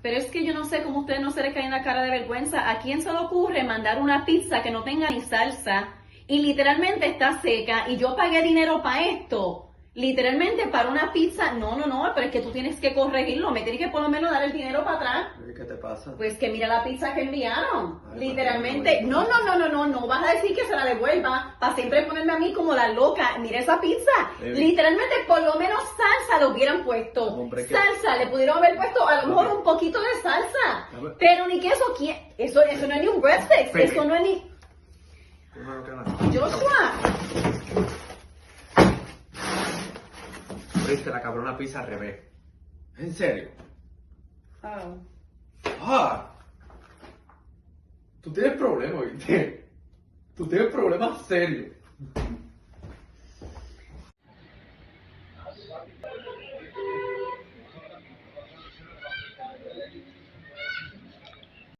Pero es que yo no sé cómo a ustedes no se les cae en la cara de vergüenza. ¿A quién se le ocurre mandar una pizza que no tenga ni salsa y literalmente está seca y yo pagué dinero para esto? Literalmente para una pizza, no, pero es que tú tienes que corregirlo, me tienes que por lo menos dar el dinero para atrás. ¿Qué te pasa? Pues que mira la pizza que enviaron. Ay, Literalmente, no vas a decir que se la devuelva para siempre ponerme a mí como la loca. Mira esa pizza. Literalmente, por lo menos salsa le hubieran puesto. Hombre, salsa, le pudieron haber puesto a lo mejor un poquito de salsa. Pero ni que eso, eso no es ni un breadstick, eso no es ni... Joshua. Abriste la cabrona pizza al revés. ¿En serio? Oh. ¡Ah! Tú tienes problemas, ¿viste? Tú tienes problemas serios.